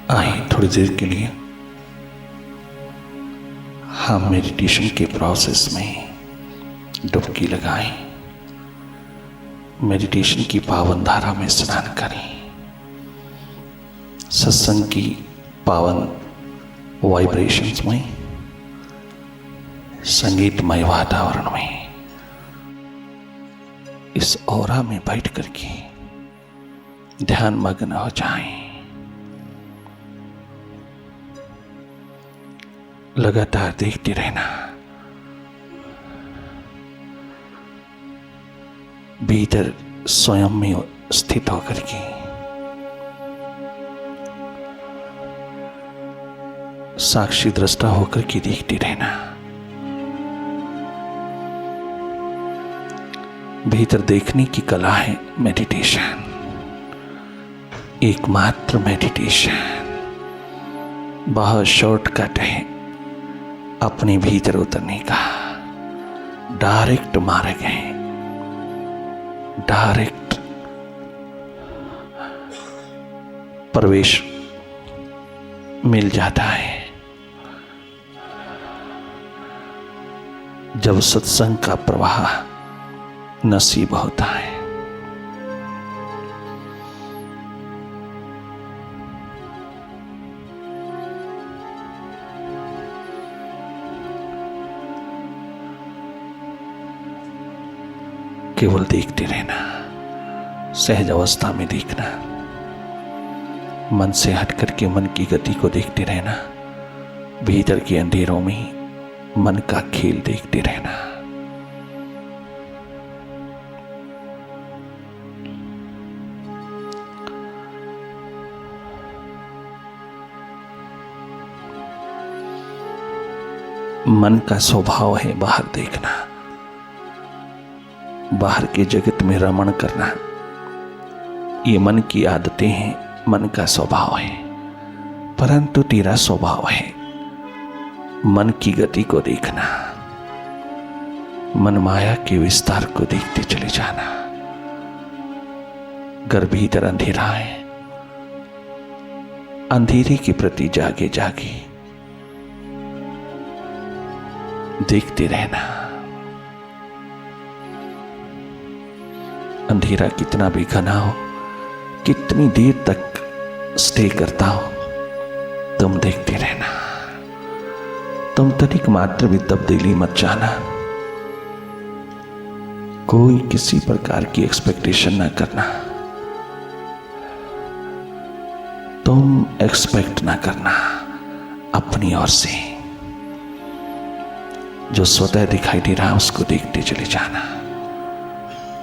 आइए थोड़ी देर के लिए हम मेडिटेशन के प्रोसेस में डुबकी लगाएं, मेडिटेशन की पावन धारा में स्नान करें, सत्संग की पावन वाइब्रेशंस में, संगीतमय वातावरण में, इस ऑरा में बैठ करके ध्यान मग्न हो जाएं। लगातार देखते रहना, भीतर स्वयं में स्थित होकर के साक्षी दृष्टा होकर के देखते रहना। भीतर देखने की कला है मेडिटेशन, एकमात्र मेडिटेशन। बहुत शॉर्टकट है अपने भीतर उतरने का, डायरेक्ट मार्ग है, डायरेक्ट प्रवेश मिल जाता है जब सत्संग का प्रवाह नसीब होता है। केवल देखते रहना, सहज अवस्था में देखना, मन से हट करके मन की गति को देखते रहना, भीतर के अंधेरों में मन का खेल देखते रहना। मन का स्वभाव है बाहर देखना, बाहर के जगत में रमण करना। ये मन की आदतें हैं, मन का स्वभाव है, परंतु तेरा स्वभाव है मन की गति को देखना, मन माया के विस्तार को देखते चले जाना। घर भीतर अंधेरा है, अंधेरे के प्रति जागे जागे देखते रहना। अंधेरा कितना भी घना हो, कितनी देर तक स्टे करता हो, तुम देखते रहना। तुम तनिक मात्र भी तब्दीली मत जाना। कोई किसी प्रकार की एक्सपेक्टेशन ना करना, तुम एक्सपेक्ट ना करना अपनी ओर से। जो स्वतः दिखाई दे रहा उसको देखते चले जाना।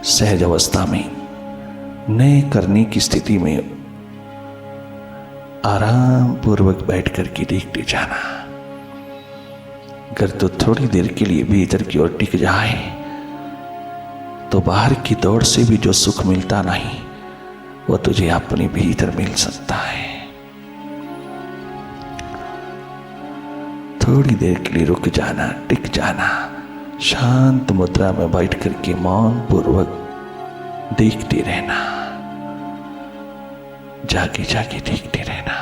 सहज अवस्था में नए करने की स्थिति में आराम पूर्वक बैठ करके देखते जाना। अगर तो थोड़ी देर के लिए भीतर की ओर टिक जाए तो बाहर की दौड़ से भी जो सुख मिलता नहीं वो तुझे अपने भीतर मिल सकता है। थोड़ी देर के लिए रुक जाना, टिक जाना, शांत मुद्रा में बैठ करके मौन पूर्वक देखते रहना, जागे जागे देखते रहना।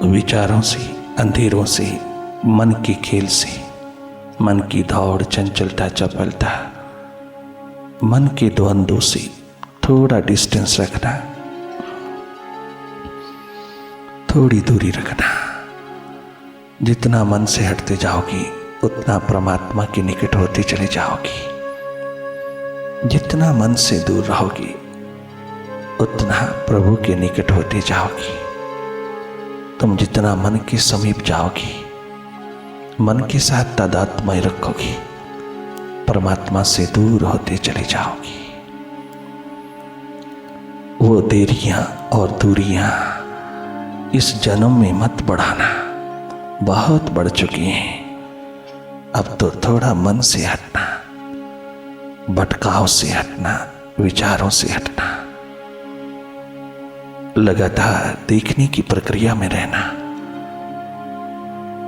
विचारों से, अंधेरों से, मन के खेल से, मन की दौड़, चंचलता, चपलता, मन के द्वंद्वों से थोड़ा डिस्टेंस रखना, थोड़ी दूरी रखना। जितना मन से हटते जाओगी उतना परमात्मा के निकट होते चले जाओगी। जितना मन से दूर रहोगी उतना प्रभु के निकट होते जाओगी। तुम जितना मन के समीप जाओगी, मन के साथ तादात्म्य रखोगी, परमात्मा से दूर होते चले जाओगी। वो देरियां और दूरियां इस जन्म में मत बढ़ाना, बहुत बढ़ चुकी हैं। अब तो थोड़ा मन से हटना, भटकाव से हटना, विचारों से हटना, लगातार देखने की प्रक्रिया में रहना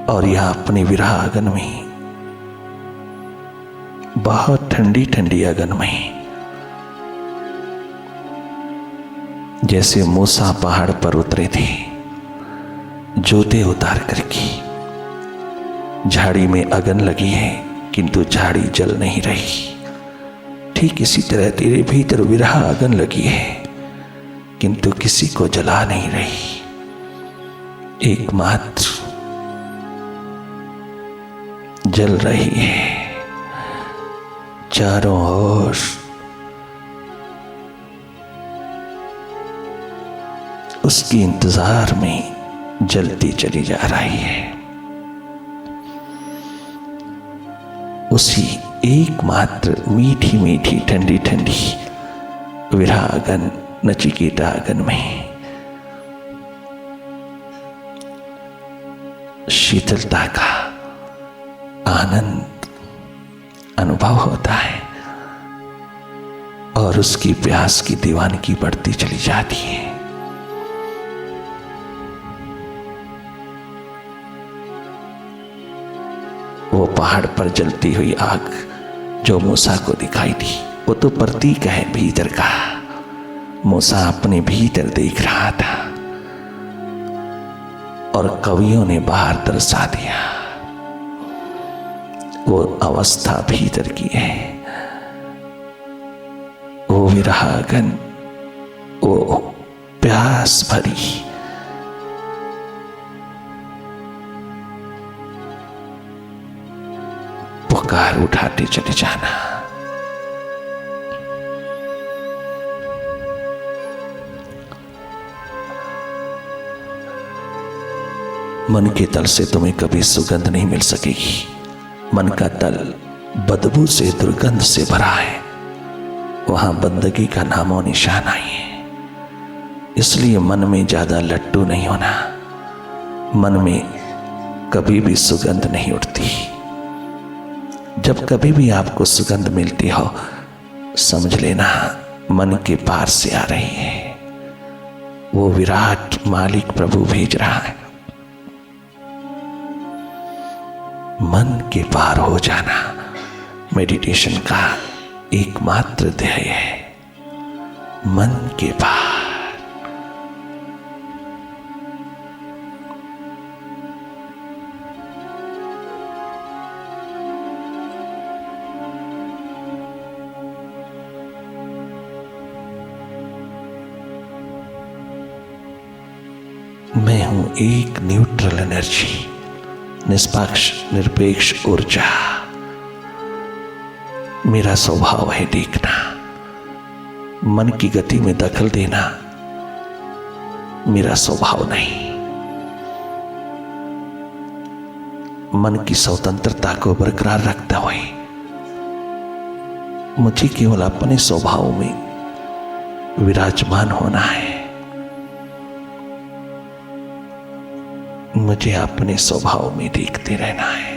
और यह अपने विरागन में बहुत ठंडी ठंडी अगन में, जैसे मूसा पहाड़ पर उतरे थे जोते उतार करके। झाड़ी में अगन लगी है किंतु झाड़ी जल नहीं रही। ठीक इसी तरह तेरे भीतर विरह अगन लगी है किंतु किसी को जला नहीं रही। एकमात्र जल रही है। चारों ओर उसकी इंतजार में जलती चली जा रही है। उसी एकमात्र मीठी मीठी ठंडी ठंडी विरागन नचिकेता अगन में शीतलता का आनंद अनुभव होता है और उसकी प्यास की दीवानगी बढ़ती चली जाती है। वो पहाड़ पर जलती हुई आग जो मूसा को दिखाई दी, वो तो प्रतीक है भीतर का। मूसा अपने भीतर देख रहा था और कवियों ने बाहर दर्शा दिया। वो अवस्था भीतर की है, वो विरहागन, वो प्यास भरी पुकार उठाते चले जाना। मन के तल से तुम्हें कभी सुगंध नहीं मिल सकेगी। मन का तल बदबू से, दुर्गंध से भरा है। वहां बंदगी का नामो निशान नहीं है। इसलिए मन में ज्यादा लट्टू नहीं होना। मन में कभी भी सुगंध नहीं उठती। जब कभी भी आपको सुगंध मिलती हो, समझ लेना मन के पार से आ रही है। वो विराट मालिक प्रभु भेज रहा है। मन के पार हो जाना मेडिटेशन का एकमात्र ध्येय है। मन के पार। मैं हूं एक न्यूट्रल एनर्जी, निष्पक्ष निरपेक्ष ऊर्जा। मेरा स्वभाव है देखना, मन की गति में दखल देना मेरा स्वभाव नहीं। मन की स्वतंत्रता को बरकरार रखते हुए मुझे केवल अपने स्वभाव में विराजमान होना है। मुझे अपने स्वभाव में देखते रहना है।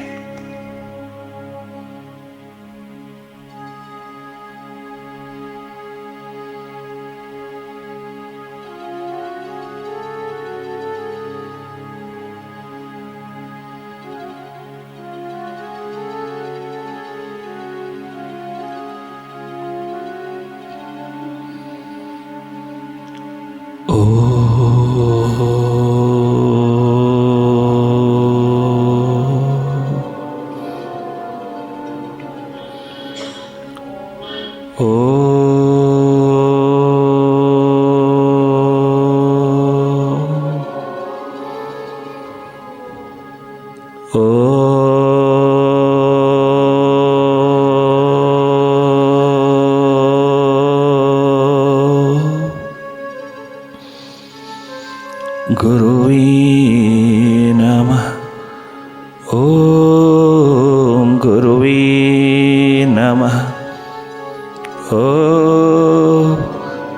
गुरुवे नमः। ओम गुरुवे नमः। ओम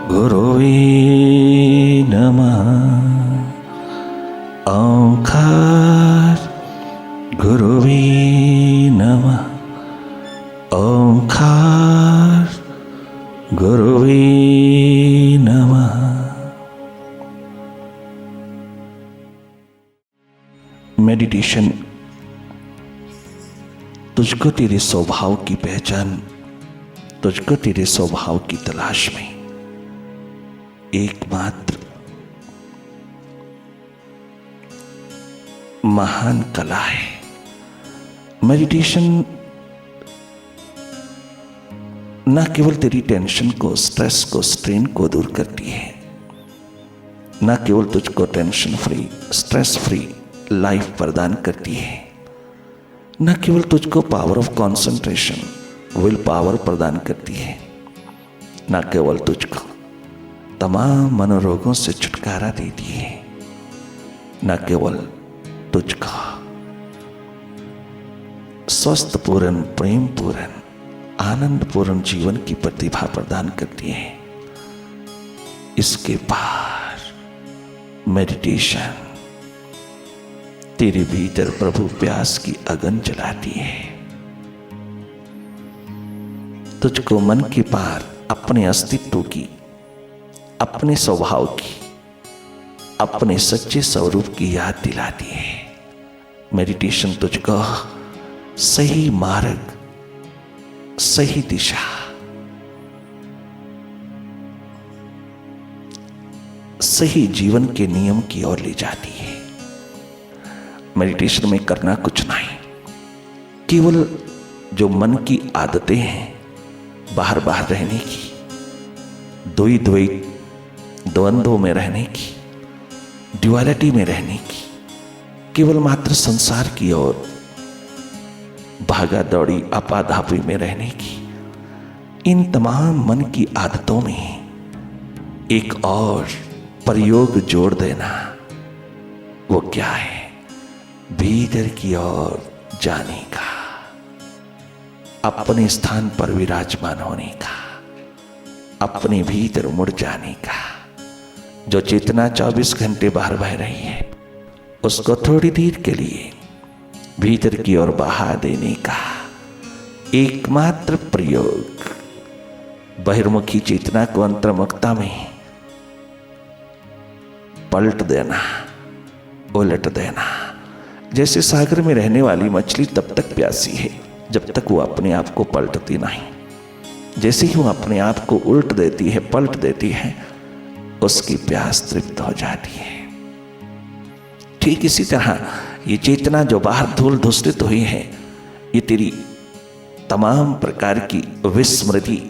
गुरुवे नमः। ओंकार गुरुवे नमः। ओंकार गुरुवे नमः। मेडिटेशन तुझको तेरे स्वभाव की पहचान, तुझको तेरे स्वभाव की तलाश में एकमात्र महान कला है। मेडिटेशन ना केवल तेरी टेंशन को, स्ट्रेस को, स्ट्रेन को दूर करती है, ना केवल तुझको tension free, stress free life प्रदान करती है, न केवल तुझको power of concentration, will power प्रदान करती है, न केवल तुझको तमाम मनोरोगों से छुटकारा देती है, न केवल तुझको स्वस्थ पूर्ण, प्रेम पूर्ण, आनंद पूर्ण जीवन की प्रतिभा प्रदान करती है। इसके पार मेडिटेशन तेरे भीतर प्रभु प्यास की अगन जलाती है, तुझको मन के पार अपने अस्तित्व की, अपने स्वभाव की, अपने सच्चे स्वरूप की याद दिलाती है। मेडिटेशन तुझको सही मार्ग, सही दिशा, सही जीवन के नियम की ओर ले जाती है। मेडिटेशन में करना कुछ नहीं, केवल जो मन की आदतें हैं बाहर बाहर रहने की, द्वंद्वों में रहने की, ड्युअलिटी में रहने की, केवल मात्र संसार की ओर भागा दौड़ी आपाधापी में रहने की, इन तमाम मन की आदतों में एक और प्रयोग जोड़ देना। वो क्या है? भीतर की ओर जाने का, अपने स्थान पर विराजमान होने का, अपने भीतर मुड़ जाने का। जो चेतना 24 घंटे बाहर बह रही है, उसको थोड़ी देर के लिए भीतर की ओर बहा देने का एकमात्र प्रयोग बहिर्मुखी चेतना को अंतर्मुखता में पलट देना, उलट देना। जैसे सागर में रहने वाली मछली तब तक प्यासी है जब तक वो अपने आप को पलटती नहीं। जैसे ही वो अपने आप को उल्ट देती है, पलट देती है, उसकी प्यास तृप्त हो जाती है। ठीक इसी तरह ये चेतना जो बाहर धूल धूसरित हुई है, ये तेरी तमाम प्रकार की विस्मृति,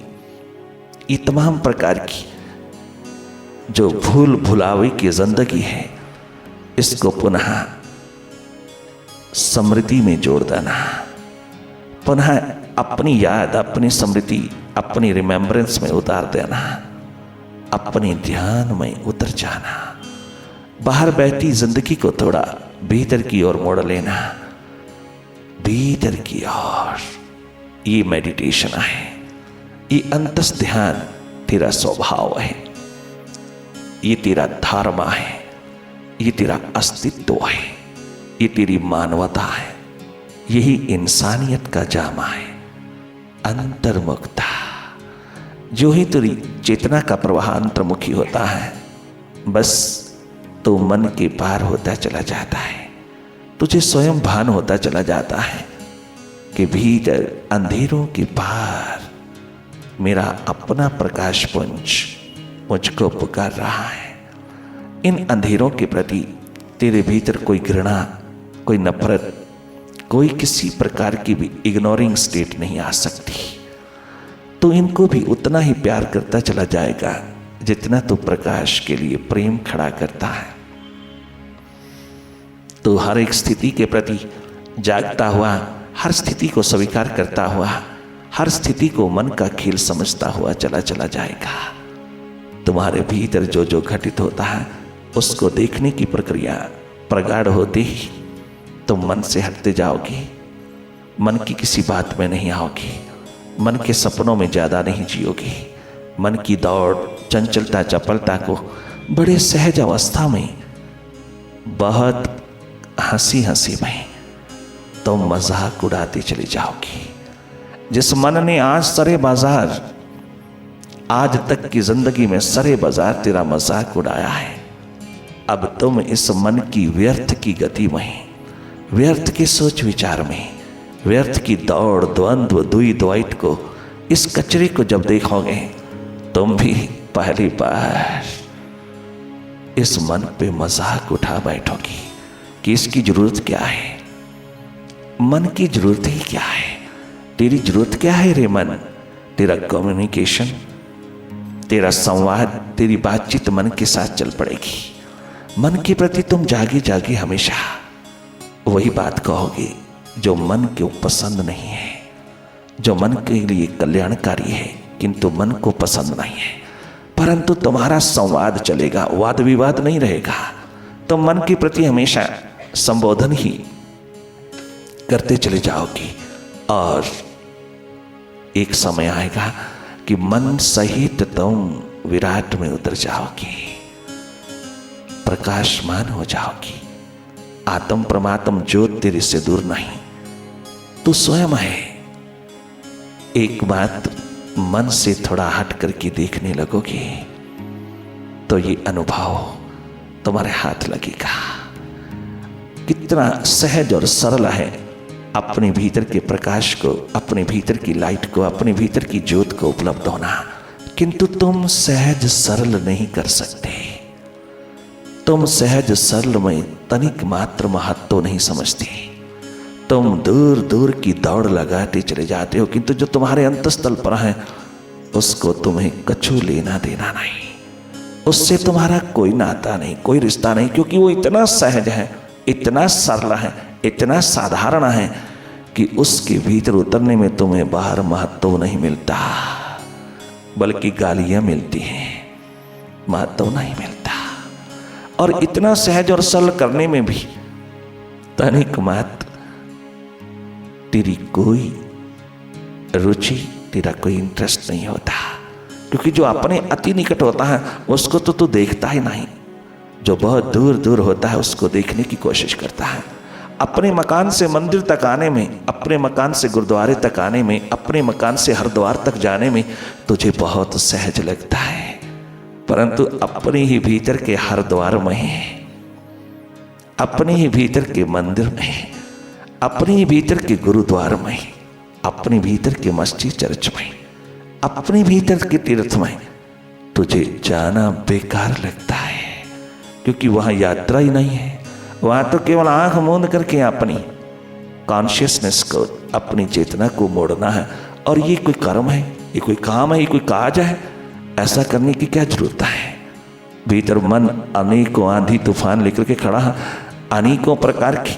ये तमाम प्रकार की जो भूल भुलावे की जिंदगी है, इसको पुनः स्मृति में जोड़ देना, पुनः अपनी याद, अपनी स्मृति, अपनी रिमेम्बरेंस में उतार देना, अपने ध्यान में उतर जाना। बाहर बहती जिंदगी को थोड़ा भीतर की ओर मोड़ लेना, भीतर की ओर। ये मेडिटेशन है, ये अंतस ध्यान तेरा स्वभाव है, ये तेरा धर्म है, ये तेरा अस्तित्व है, ये तेरी मानवता है, यही इंसानियत का जामा है। अंतर्मुखता, जो ही तेरी चेतना का प्रवाह अंतर्मुखी होता है, बस तो मन के पार होता चला जाता है। तुझे स्वयं भान होता चला जाता है कि भीतर अंधेरों के पार मेरा अपना प्रकाश पुंज मुझको पुकार रहा है। इन अंधेरों के प्रति तेरे भीतर कोई घृणा, कोई नफरत, कोई किसी प्रकार की भी इग्नोरिंग स्टेट नहीं आ सकती। तो इनको भी उतना ही प्यार करता चला जाएगा जितना तू प्रकाश के लिए प्रेम खड़ा करता है। तो हर एक स्थिति के प्रति जागता हुआ, हर स्थिति को स्वीकार करता हुआ, हर स्थिति को मन का खेल समझता हुआ चला जाएगा। तुम्हारे भीतर जो जो घटित होता है, उसको देखने की प्रक्रिया प्रगाढ़ होते ही तुम मन से हटते जाओगे, मन की किसी बात में नहीं आओगे, मन के सपनों में ज्यादा नहीं जियोगे। मन की दौड़, चंचलता, चपलता को बड़े सहज अवस्था में, बहुत हंसी हंसी में तुम मजाक उड़ाते चले जाओगे। जिस मन ने आज सरे बाजार, आज तक की जिंदगी में सरे बाजार तेरा मजाक उड़ाया है, अब तुम इस मन की व्यर्थ की गति में, व्यर्थ के सोच विचार में, व्यर्थ की दौड़, द्वंद्व, दुई द्वैत को, इस कचरे को जब देखोगे तुम भी पहली बार इस मन पे मजाक उठा बैठोगी कि इसकी जरूरत क्या है। मन की जरूरत ही क्या है? तेरी जरूरत क्या है रे मन? तेरा कम्युनिकेशन, तेरा संवाद, तेरी बातचीत मन के साथ चल पड़ेगी। मन के प्रति तुम जागे जागे हमेशा वही बात कहोगे जो मन को पसंद नहीं है, जो मन के लिए कल्याणकारी है किंतु मन को पसंद नहीं है। परंतु तुम्हारा संवाद चलेगा, वाद विवाद नहीं रहेगा। तुम मन के प्रति हमेशा संबोधन ही करते चले जाओगी और एक समय आएगा कि मन सहित तुम विराट में उतर जाओगी, प्रकाशमान हो जाओगी। आत्म परमात्म ज्योत तेरे से दूर नहीं, तू स्वयं है। एक बात मन से थोड़ा हट करके देखने लगोगे तो ये अनुभव तुम्हारे हाथ लगेगा। कितना सहज और सरल है अपने भीतर के प्रकाश को, अपने भीतर की लाइट को, अपने भीतर की ज्योत को उपलब्ध होना। किंतु तुम सहज सरल नहीं कर सकते। तुम सहज सरल में तनिक मात्र महत्व नहीं समझते। तुम दूर दूर की दौड़ लगाते चले जाते हो, किंतु जो तुम्हारे अंतस्थल पर है उसको तुम्हें कछु लेना देना नहीं, उससे तुम्हारा कोई नाता नहीं, कोई रिश्ता नहीं, क्योंकि वो इतना सहज है, इतना सरल है, इतना साधारण है कि उसके भीतर उतरने में तुम्हें बाहर महत्व नहीं मिलता, बल्कि गालियां मिलती हैं, महत्व नहीं मिलता। और इतना सहज और सरल करने में भी तनिक मात्र तेरी कोई रुचि, तेरा कोई इंटरेस्ट नहीं होता, क्योंकि जो अपने अति निकट होता है उसको तो तू देखता ही नहीं, जो बहुत दूर दूर होता है उसको देखने की कोशिश करता है। अपने मकान से मंदिर तक आने में, अपने मकान से गुरुद्वारे तक आने में, अपने मकान से हरिद्वार तक जाने में तुझे बहुत सहज लगता है, परंतु अपने ही भीतर के हरिद्वार में, अपने ही भीतर के मंदिर में, अपने ही भीतर के गुरुद्वार में, अपने भीतर के मस्जिद चर्च में, अपने भीतर के तीर्थ में तुझे जाना बेकार लगता है, क्योंकि वहां यात्रा ही नहीं है। वहां तो केवल आंख मूंद करके अपनी कॉन्शियसनेस को, अपनी चेतना को मोड़ना है। और ये कोई कर्म है, ये कोई काम है, ये कोई काज है? ऐसा करने की क्या जरूरत है? भीतर मन अनेकों आंधी तूफान लेकर के खड़ा है, अनेकों प्रकार की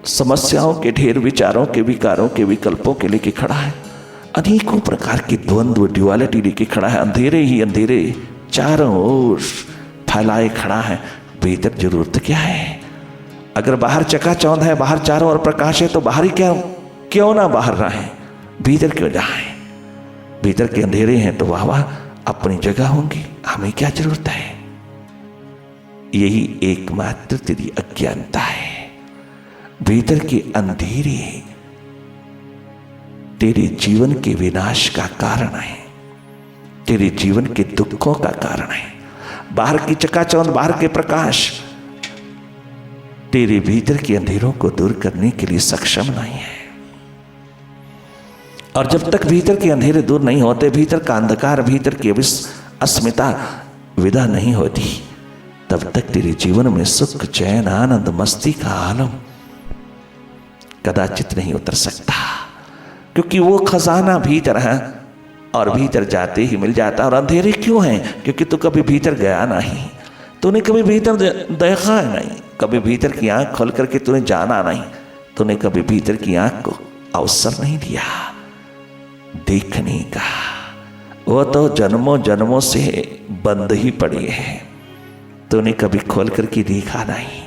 समस्याओं के ढेर, विचारों के, विकारों के, विकल्पों के लेके खड़ा है, अनेकों प्रकार की द्वंद्व, ड्युअलिटी लेके खड़ा है, अंधेरे ही अंधेरे चारों ओर फैलाए खड़ा है। भीतर जरूरत क्या है? अगर बाहर चकाचौंध है, बाहर चारों ओर प्रकाश है, तो बाहर ही क्यों ना बाहर रहे, भीतर क्यों जाए? भीतर के अंधेरे हैं तो वाह वाह, अपनी जगह होंगी, हमें क्या जरूरत है? यही एकमात्र तेरी अज्ञानता है। भीतर के अंधेरे तेरे जीवन के विनाश का कारण है, तेरे जीवन के दुखों का कारण है। बाहर की चकाचौंध, बाहर के प्रकाश तेरे भीतर के अंधेरों को दूर करने के लिए सक्षम नहीं है। और जब तक भीतर के अंधेरे दूर नहीं होते, भीतर का अंधकार, भीतर की अस्मिता विदा नहीं होती, तब तक तेरे जीवन में सुख, चैन, आनंद, मस्ती का आलम कदाचित नहीं उतर सकता, क्योंकि वो खजाना भीतर है और भीतर जाते ही मिल जाता। और अंधेरे क्यों हैं? क्योंकि तू कभी भीतर गया नहीं, तूने कभी भीतर देखा नहीं, कभी भीतर की आंख खोल करके तूने जाना नहीं, तूने कभी भीतर की आंख को अवसर नहीं दिया देखने का। वो तो जन्मों जन्मों से बंद ही पड़ी है, तूने कभी खोल करके देखा नहीं,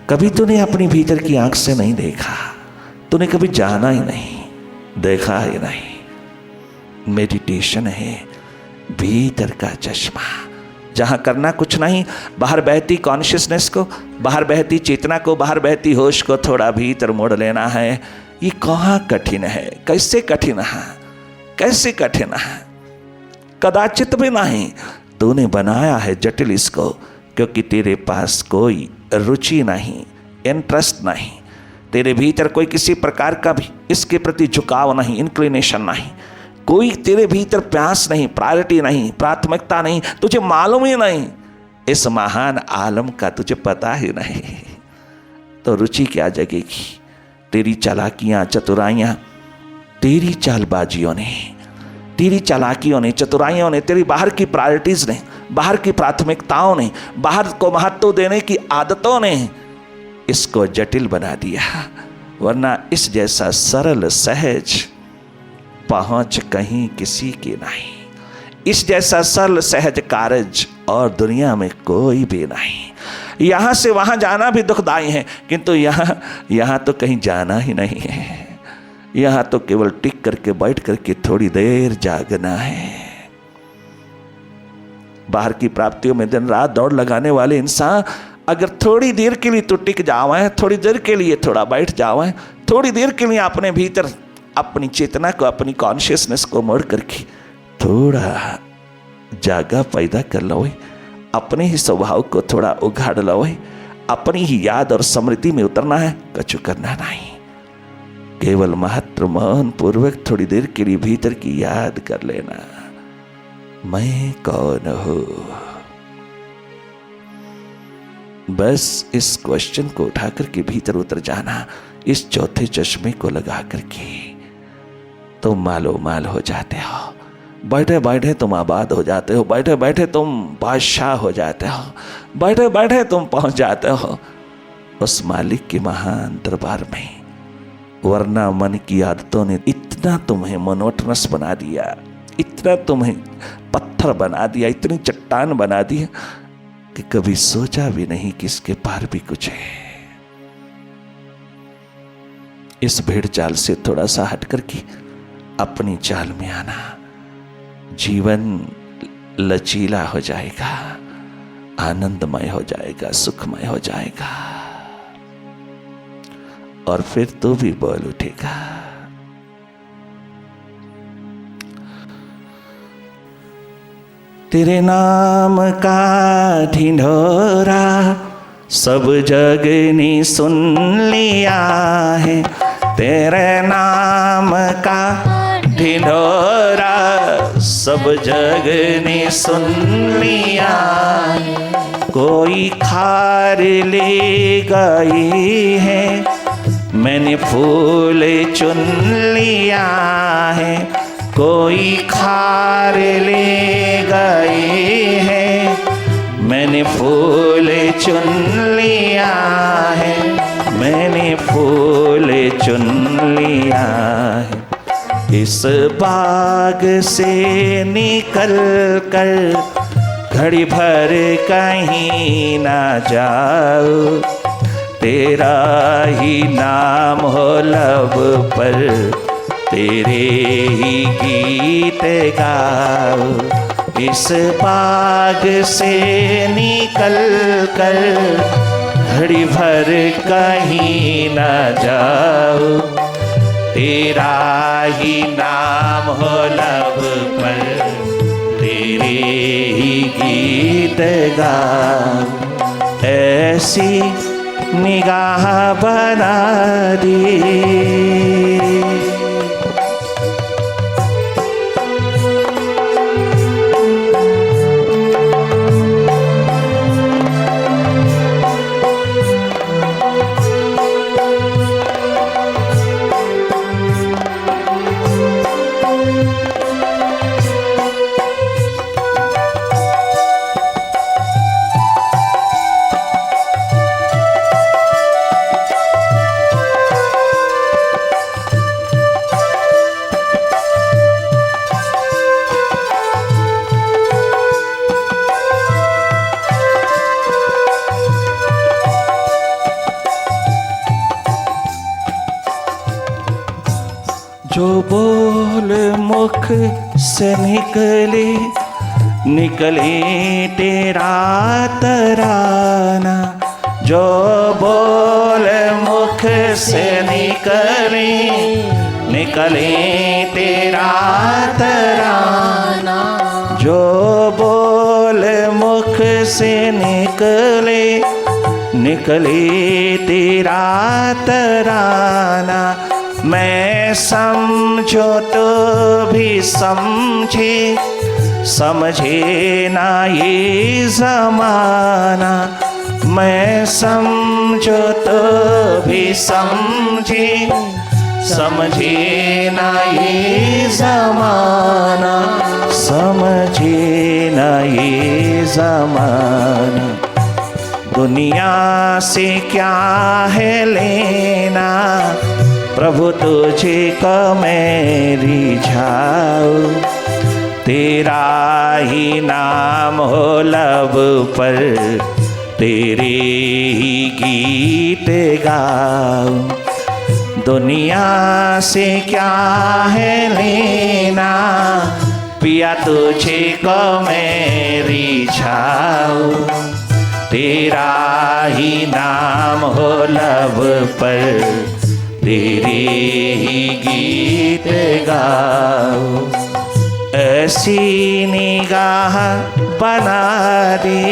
कभी तूने अपनी भीतर की आंख से नहीं देखा, तूने कभी जाना ही नहीं, देखा ही नहीं। मेडिटेशन है भीतर का चश्मा, जहां करना कुछ नहीं, बाहर बहती कॉन्शियसनेस को, बाहर बहती चेतना को, बाहर बहती होश को थोड़ा भीतर मोड़ लेना है। ये कहाँ कठिन है? कैसे कठिन है? कैसे कठिन है? कदाचित भी नहीं। तूने बनाया है जटिल इसको, क्योंकि तेरे पास कोई रुचि नहीं, इंटरेस्ट नहीं, तेरे भीतर कोई किसी प्रकार का भी इसके प्रति झुकाव नहीं, इंक्लिनेशन नहीं, कोई तेरे भीतर प्यास नहीं, प्रायोरिटी नहीं, प्राथमिकता नहीं, तुझे मालूम ही नहीं, इस महान आलम का तुझे पता ही नहीं, तो रुचि क्या जगेगी? तेरी चालाकियां, चतुराइयां, तेरी चालबाजियों ने, तेरी चालाकियों ने, चतुराइयों ने, तेरी बाहर की प्रायोरिटीज ने, बाहर की प्राथमिकताओं ने, बाहर को महत्व देने की आदतों ने इसको जटिल बना दिया। वरना इस जैसा सरल सहज पहुंच कहीं किसी की नहीं, इस जैसा सरल सहज कार्य और दुनिया में कोई भी नहीं। यहां से वहां जाना भी दुखदाई है, किंतु यहां तो कहीं जाना ही नहीं है, यहां तो केवल टिक करके बैठ करके थोड़ी देर जागना है। बाहर की प्राप्तियों में दिन रात दौड़ लगाने वाले इंसान अगर थोड़ी देर के लिए तो टिक जावे, थोड़ी देर के लिए थोड़ा बैठ जावे, थोड़ी देर के लिए अपने भीतर अपनी चेतना को, अपनी कॉन्शियसनेस को मोड़ करके थोड़ा जागा पैदा कर लो, अपने ही स्वभाव को थोड़ा उघाड़ लो, अपनी ही याद और स्मृति में उतरना है, कछु करना नहीं, केवल महत्व मौन पूर्वक थोड़ी देर के लिए भीतर की याद कर लेना, मैं कौन हूं। बस इस क्वेश्चन को उठा करके भीतर उतर जाना, इस चौथे चश्मे को लगा करके तुम मालो माल हो जाते हो, बैठे बैठे तुम आबाद हो जाते हो, बैठे बैठे तुम बादशाह हो जाते हो, बैठे बैठे तुम पहुंच जाते हो उस मालिक के महान दरबार में। वरना मन की आदतों ने इतना तुम्हें मोनोटनस बना दिया, इतना तुम्हें पत्थर बना दिया, इतनी चट्टान बना दिया कि कभी सोचा भी नहीं कि इसके पार भी कुछ है। इस भेड़ चाल से थोड़ा सा हट करके अपनी चाल में आना, जीवन लचीला हो जाएगा, आनंदमय हो जाएगा, सुखमय हो जाएगा, और फिर तो भी बोल उठेगा। तेरे नाम का ढिंढोरा सब जग ने सुन लिया है, तेरे नाम का ढिंढोरा सब जग ने सुन लिया, कोई खार ले गई है मैंने फूल चुन लिया है, कोई खार ले गई है मैंने फूल चुन लिया है, मैंने फूल चुन लिया है। इस बाग से निकल कर घड़ी भर कहीं ना जाओ, तेरा ही नाम हो लब पर, तेरे ही गीत गाओ। इस बाग से निकल कर घड़ी भर कहीं ना जाओ, तेरा ही नाम हो लब पर, तेरे ही गीत गाओ। ऐसी निगाह बना दी जो बोल मुख से निकले निकले तेरा तराना, जो बोल मुख से निकले निकले तेरा तराना, जो बोल मुख से निकले निकले तेरा तराना। मैं समझो तो भी समझे, समझे ना ये ज़माना। मैं समझो तो भी समझे, समझे ना ये ज़माना, समझे ना ये ज़माना। दुनिया से क्या है लेना, प्रभु तुझे को मैं रिझाऊं। तेरा ही नाम हो लब पर, तेरे ही गीत गाऊं। दुनिया से क्या है लेना, पिया तुझे को मैं रिझाऊं। तेरा ही नाम हो लब पर, तेरे ही गीत गाऊं। ऐसी निगाह बना दे,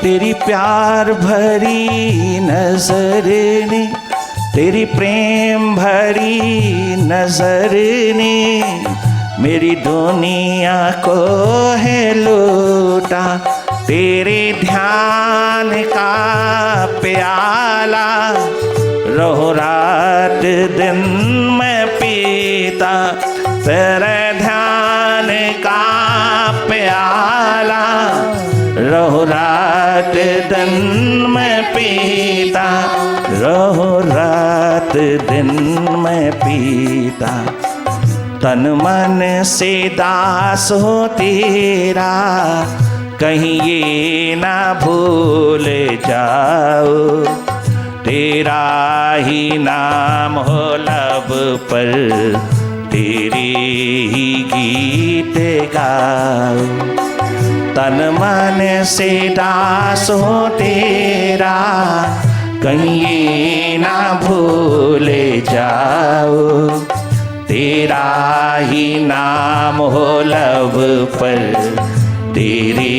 तेरी प्यार भरी नजर ने, तेरी प्रेम भरी नजर ने मेरी दुनिया को है लूटा। तेरे ध्यान का प्याला रहो रात दिन मैं पीता। तेरे ध्यान का प्याला रहो रात दिन मैं पीता, रहो रात दिन मैं पीता। तन मन से दास हो तेरा, कहीं ये ना भूल जाओ। तेरा ही नाम हो लब पर, तेरे ही गीत गाओ। तन मन से दास हो तेरा, कहीं ये ना भूल जाओ। तेरा ही नाम हो लब पर, तेरे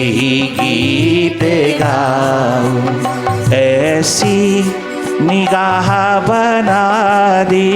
ही गीत गाओ। ऐसी निगाह बना दे।